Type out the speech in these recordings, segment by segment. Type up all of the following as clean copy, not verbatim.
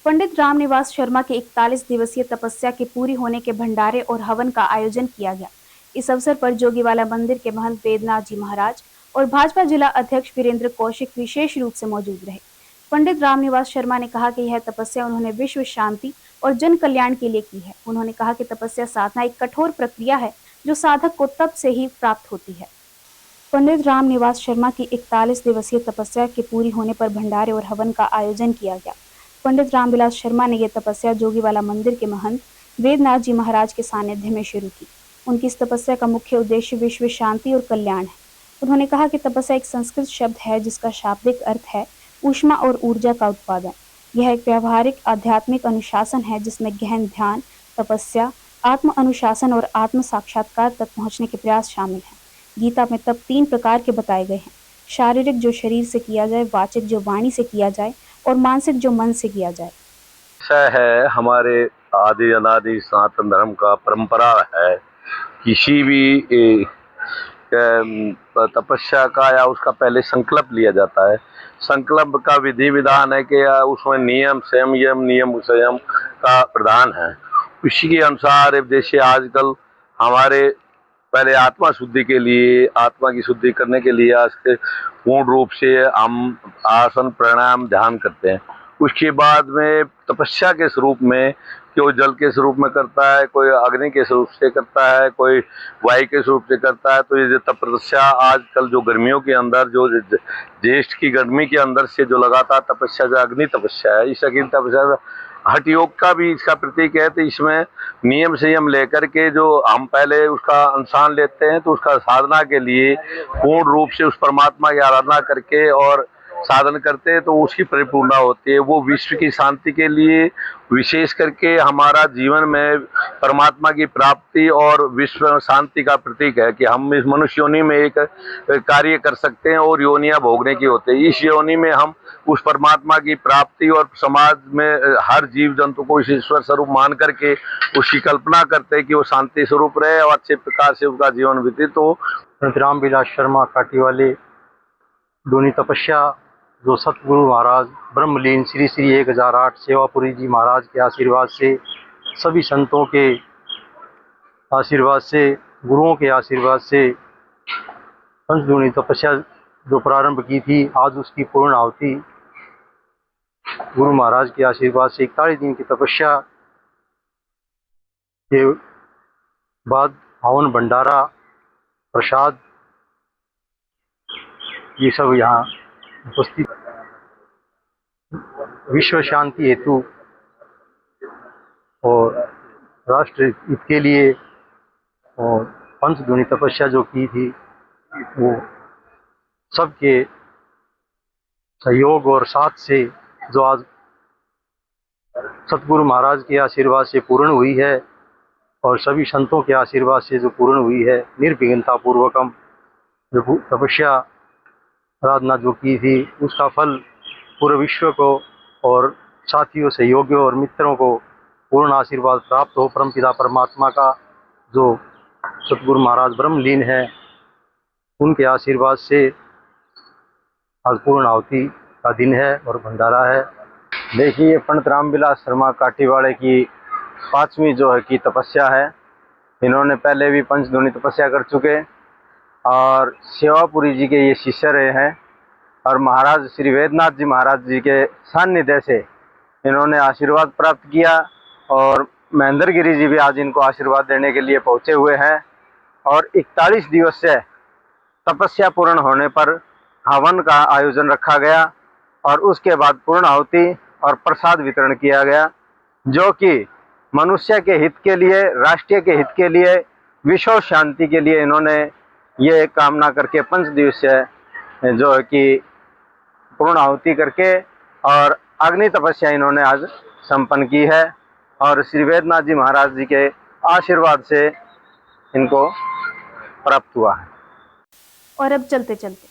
पंडित रामनिवास शर्मा के 41 दिवसीय तपस्या के पूरी होने के भंडारे और हवन का आयोजन किया गया। इस अवसर पर जोगीवाला मंदिर के महंत वेदनाथ जी महाराज और भाजपा जिला अध्यक्ष वीरेंद्र कौशिक विशेष रूप से मौजूद रहे। पंडित रामनिवास शर्मा ने कहा कि यह तपस्या उन्होंने विश्व शांति और जन कल्याण के लिए की है। उन्होंने कहा कि तपस्या साधना एक कठोर प्रक्रिया है जो साधक को तप से ही प्राप्त होती है। पंडित रामनिवास शर्मा की 41 दिवसीय तपस्या के पूरी होने पर भंडारे और हवन का आयोजन किया गया। पंडित रामविलास शर्मा ने यह तपस्या जोगीवाला मंदिर के महंत वेदनाथ जी महाराज के सानिध्य में शुरू की। उनकी इस तपस्या का मुख्य उद्देश्य विश्व शांति और कल्याण है। उन्होंने कहा कि तपस्या एक संस्कृत शब्द है जिसका शाब्दिक अर्थ है ऊष्मा और ऊर्जा का उत्पादन। यह एक व्यावहारिक आध्यात्मिक अनुशासन है जिसमें गहन ध्यान, तपस्या, आत्म अनुशासन और आत्म साक्षात्कार तक पहुंचने के प्रयास शामिल हैं। गीता में तप 3 प्रकार के बताए गए हैं। शारीरिक जो शरीर से किया जाए, वाचिक जो वाणी से किया जाए और मानसिक जो मन से किया जाए। है हमारे आदि अनादि सनातन धर्म का परंपरा है। किसी भी तपस्या का या उसका पहले संकल्प लिया जाता है। संकल्प का विधि विधान है कि उसमें नियम संयम का प्रधान है। उसी के अनुसार जैसे आजकल हमारे पहले आत्मा शुद्धि के लिए, आत्मा की शुद्धि करने के लिए आज के पूर्ण रूप से हम आसन प्राणायाम ध्यान करते हैं। उसके बाद में तपस्या के स्वरूप में कोई जल के स्वरूप में करता है, कोई अग्नि के स्वरूप से करता है, कोई वायु के स्वरूप से करता है। तो ये तपस्या आजकल जो गर्मियों के अंदर, जो ज्येष्ठ की गर्मी के अंदर से जो लगातार तपस्या, जो अग्नि तपस्या है, इस अग्नि तपस्या हठ योग का भी इसका प्रतीक है। तो इसमें नियम संयम लेकर के जो हम पहले उसका अनुष्ठान लेते हैं, तो उसका साधना के लिए पूर्ण रूप से उस परमात्मा की आराधना करके और साधन करते हैं तो उसकी परिपूर्णता होती है। वो विश्व की शांति के लिए, विशेष करके हमारा जीवन में परमात्मा की प्राप्ति और विश्व शांति का प्रतीक है कि हम इस मनुष्य योनि में एक कार्य कर सकते हैं और योनियां भोगने की होती है। इस योनि में हम उस परमात्मा की प्राप्ति और समाज में हर जीव जंतु को इस ईश्वर स्वरूप मान करके उसकी कल्पना करते हैं कि वो शांति स्वरूप रहे और अच्छे प्रकार से उसका जीवन व्यतीत हो। रामविलास शर्मा काटी वाले दूनी तपस्या जो सतगुरु महाराज ब्रह्मलीन श्री श्री 1008 सेवापुरी जी महाराज के आशीर्वाद से, सभी संतों के आशीर्वाद से, गुरुओं के आशीर्वाद से पंचदूनी तपस्या जो प्रारंभ की थी, आज उसकी पूर्ण आहुति गुरु महाराज के आशीर्वाद से 41 दिन की तपस्या के बाद हवन, भंडारा, प्रसाद, ये सब यहाँ उपस्थित विश्व शांति हेतु और राष्ट्र हित के लिए और पंचदूनी तपस्या जो की थी वो सबके सहयोग और साथ से जो आज सतगुरु महाराज के आशीर्वाद से पूर्ण हुई है और सभी संतों के आशीर्वाद से जो पूर्ण हुई है, निर्विघ्नता पूर्वकम जो तपस्या आराधना जो की थी, उसका फल पूरे विश्व को और साथियों, सहयोगियों और मित्रों को पूर्ण आशीर्वाद प्राप्त हो। परमपिता परमात्मा का जो सतगुरु महाराज ब्रह्मलीन है, उनके आशीर्वाद से आज पूर्ण आहुति का दिन है और भंडारा है। देखिए, पंडित रामविलास शर्मा काटीवाड़े की 5वीं जो है की तपस्या है। इन्होंने पहले भी पंचदूनी तपस्या कर चुके और सेवापुरी जी के ये शिष्य रहे हैं और महाराज श्री वेदनाथ जी महाराज जी के सानिध्य से इन्होंने आशीर्वाद प्राप्त किया और महेंद्र गिरी जी भी आज इनको आशीर्वाद देने के लिए पहुंचे हुए हैं। और 41 दिवस से तपस्या पूर्ण होने पर हवन का आयोजन रखा गया और उसके बाद पूर्ण आहुति और प्रसाद वितरण किया गया, जो कि मनुष्य के हित के लिए, राष्ट्र के हित के लिए, विश्व शांति के लिए इन्होंने ये कामना करके 5 दिवसीय जो है कि पूर्ण आहुति करके और अग्नि तपस्या इन्होंने आज संपन्न की है और श्री वेदनाथ जी महाराज जी के आशीर्वाद से इनको प्राप्त हुआ है। और अब चलते चलते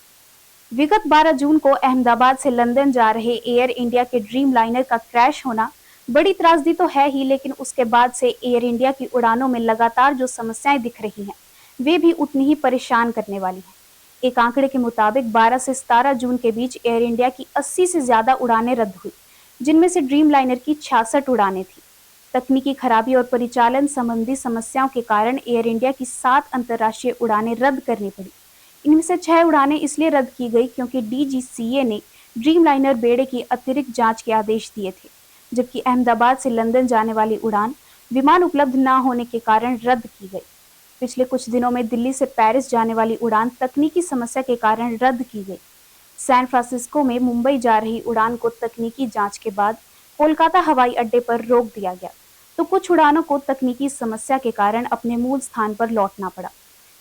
विगत 12 जून को अहमदाबाद से लंदन जा रहे एयर इंडिया के ड्रीम लाइनर का क्रैश होना बड़ी त्रासदी तो है ही, लेकिन उसके बाद से एयर इंडिया की उड़ानों में लगातार जो समस्याएं दिख रही हैं, वे भी उतनी ही परेशान करने वाली हैं। एक आंकड़े के मुताबिक 12 से 17 जून के बीच एयर इंडिया की 80 से ज्यादा उड़ानें रद्द हुई। जिनमें से ड्रीम लाइनर की 66 उड़ानें थी। तकनीकी खराबी और परिचालन संबंधी समस्याओं के कारण एयर इंडिया की 7 अंतर्राष्ट्रीय उड़ानें रद्द करनी पड़ी। इनमें से 6 उड़ानें इसलिए रद्द की गई क्योंकि डीजीसीए ने ड्रीम लाइनर बेड़े की अतिरिक्त जांच के आदेश दिए थे, जबकि अहमदाबाद से लंदन जाने वाली उड़ान विमान उपलब्ध न होने के कारण रद्द की गई। पिछले कुछ दिनों में दिल्ली से पेरिस जाने वाली उड़ान तकनीकी समस्या के कारण रद्द की गई। सैन फ्रांसिस्को में मुंबई जा रही उड़ान को तकनीकी जांच के बाद कोलकाता हवाई अड्डे पर रोक दिया गया, तो कुछ उड़ानों को तकनीकी समस्या के कारण अपने मूल स्थान पर लौटना पड़ा।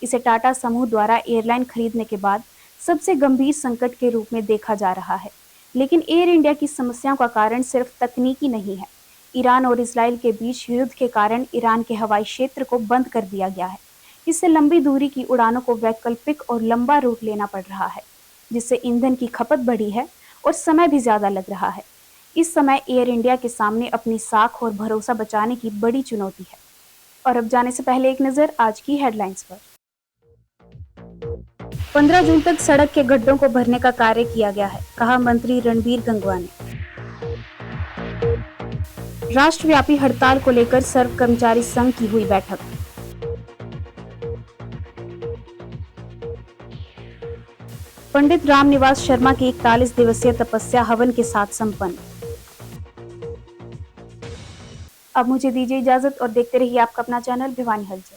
इसे टाटा समूह द्वारा एयरलाइन खरीदने के बाद सबसे गंभीर संकट के रूप में देखा जा रहा है। लेकिन एयर इंडिया की समस्याओं का कारण सिर्फ तकनीकी नहीं है। ईरान और इजराइल के बीच युद्ध के कारण ईरान के हवाई क्षेत्र को बंद कर दिया गया है। इससे लंबी दूरी की उड़ानों को वैकल्पिक और लंबा रूट लेना पड़ रहा है, जिससे ईंधन की खपत बढ़ी है और समय भी ज्यादा लग रहा है। इस समय एयर इंडिया के सामने अपनी साख और भरोसा बचाने की बड़ी चुनौती है। और अब जाने से पहले एक नजर आज की हेडलाइंस पर। 15 जून तक सड़क के गड्ढों को भरने का कार्य किया गया है, कहा मंत्री रणबीर गंगवा ने। राष्ट्रव्यापी हड़ताल को लेकर सर्व कर्मचारी संघ की हुई बैठक। पंडित रामनिवास शर्मा की 41 दिवसीय तपस्या हवन के साथ संपन्न। अब मुझे दीजिए इजाजत और देखते रहिए आपका अपना चैनल भिवानी हलचल।